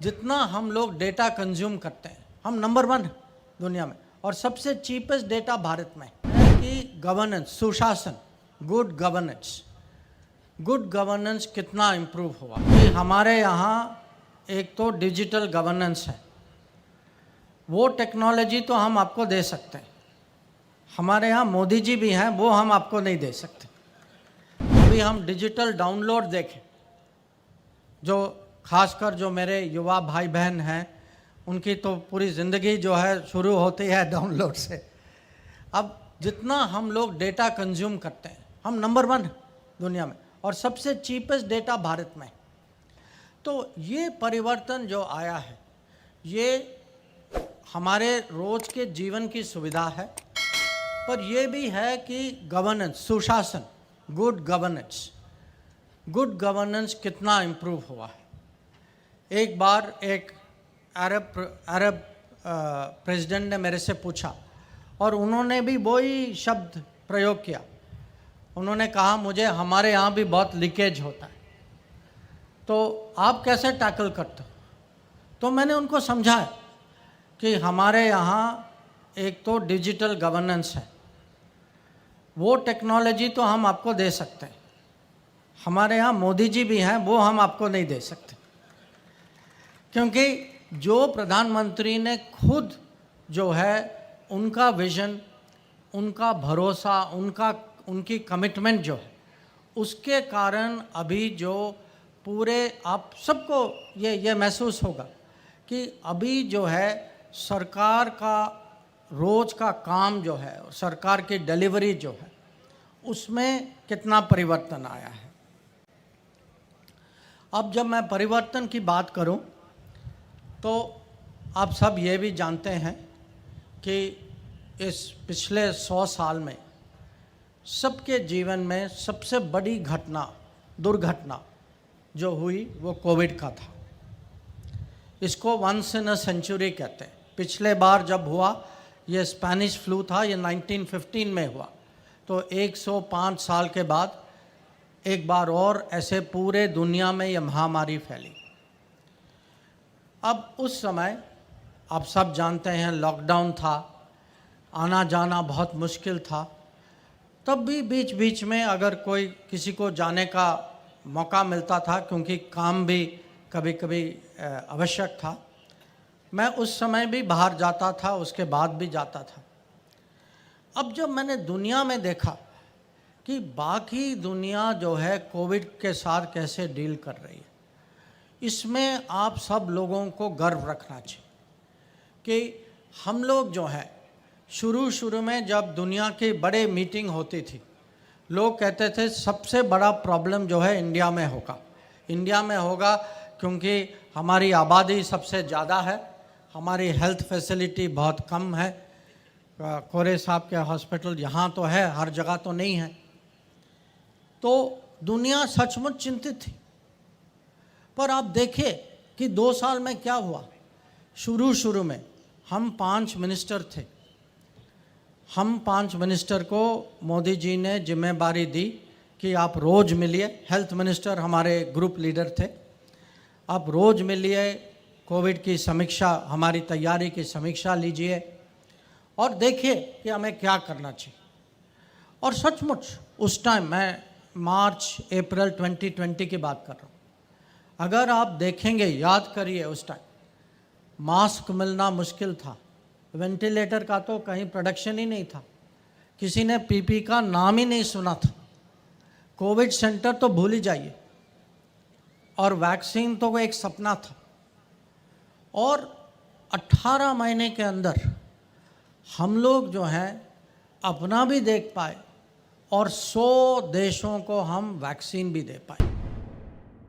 जितना हम लोग डेटा कंज्यूम करते हैं, हम नंबर 1 दुनिया में, और सबसे चीपेस्ट डेटा भारत में है कि गवर्नेंस, सुशासन, गुड गवर्नेंस कितना इम्प्रूव हुआ। कि हमारे यहाँ एक तो डिजिटल गवर्नेंस है, वो टेक्नोलॉजी तो हम आपको दे सकते हैं। हमारे यहाँ मोदी जी भी हैं, वो हम आपको नहीं दे सकते। अभी हम डिजिटल डाउनलोड देखें, जो खासकर जो मेरे युवा भाई बहन हैं, उनकी तो पूरी ज़िंदगी जो है शुरू होती है डाउनलोड से। अब जितना हम लोग डेटा कंज्यूम करते हैं, हम नंबर 1 दुनिया में, और सबसे चीपेस्ट डेटा भारत में। तो ये परिवर्तन जो आया है, ये हमारे रोज़ के जीवन की सुविधा है, पर ये भी है कि गवर्नेंस, सुशासन, गुड गवर्नेंस कितना इम्प्रूव हुआ है। एक बार एक अरब प्रेसिडेंट ने मेरे से पूछा, और उन्होंने भी वही शब्द प्रयोग किया। उन्होंने कहा, मुझे हमारे यहाँ भी बहुत लीकेज होता है, तो आप कैसे टैकल करते हो? तो मैंने उनको समझाया कि हमारे यहाँ एक तो डिजिटल गवर्नेंस है, वो टेक्नोलॉजी तो हम आपको दे सकते हैं। हमारे यहाँ मोदी जी भी हैं, वो हम आपको नहीं दे सकते, क्योंकि जो प्रधानमंत्री ने खुद जो है उनका विज़न, उनका भरोसा, उनकी कमिटमेंट जो है, उसके कारण अभी जो पूरे आप सबको ये महसूस होगा कि अभी जो है सरकार का रोज़ का काम जो है, सरकार की डिलीवरी जो है, उसमें कितना परिवर्तन आया है। अब जब मैं परिवर्तन की बात करूं, तो आप सब ये भी जानते हैं कि इस पिछले 100 साल में सबके जीवन में सबसे बड़ी दुर्घटना जो हुई, वो कोविड का था। इसको वंस इन अ सेंचुरी कहते हैं। पिछले बार जब हुआ, ये स्पेनिश फ्लू था, ये 1915 में हुआ। तो 105 साल के बाद एक बार और ऐसे पूरे दुनिया में ये महामारी फैली। अब उस समय आप सब जानते हैं, लॉकडाउन था, आना जाना बहुत मुश्किल था। तब भी बीच बीच में अगर कोई किसी को जाने का मौका मिलता था, क्योंकि काम भी कभी कभी आवश्यक था, मैं उस समय भी बाहर जाता था, उसके बाद भी जाता था। अब जब मैंने दुनिया में देखा कि बाकी दुनिया जो है कोविड के साथ कैसे डील कर रही है, इसमें आप सब लोगों को गर्व रखना चाहिए कि हम लोग जो है शुरू में जब दुनिया की बड़े मीटिंग होती थी, लोग कहते थे सबसे बड़ा प्रॉब्लम जो है इंडिया में होगा, क्योंकि हमारी आबादी सबसे ज़्यादा है, हमारी हेल्थ फैसिलिटी बहुत कम है। कोरे साहब के हॉस्पिटल यहाँ तो है, हर जगह तो नहीं है। तो दुनिया सचमुच चिंतित थी। पर आप देखें कि 2 साल में क्या हुआ। शुरू में हम 5 मिनिस्टर थे। हम 5 मिनिस्टर को मोदी जी ने जिम्मेदारी दी कि आप रोज़ मिलिए। हेल्थ मिनिस्टर हमारे ग्रुप लीडर थे। आप रोज़ मिलिए, कोविड की समीक्षा, हमारी तैयारी की समीक्षा लीजिए और देखिए कि हमें क्या करना चाहिए। और सचमुच उस टाइम, मैं मार्च अप्रैल 2020 की बात कर रहा हूँ, अगर आप देखेंगे, याद करिए, उस टाइम मास्क मिलना मुश्किल था, वेंटिलेटर का तो कहीं प्रोडक्शन ही नहीं था, किसी ने पीपी का नाम ही नहीं सुना था, कोविड सेंटर तो भूल ही जाइए, और वैक्सीन तो एक सपना था। और 18 महीने के अंदर हम लोग जो हैं अपना भी देख पाए और 100 देशों को हम वैक्सीन भी दे पाए।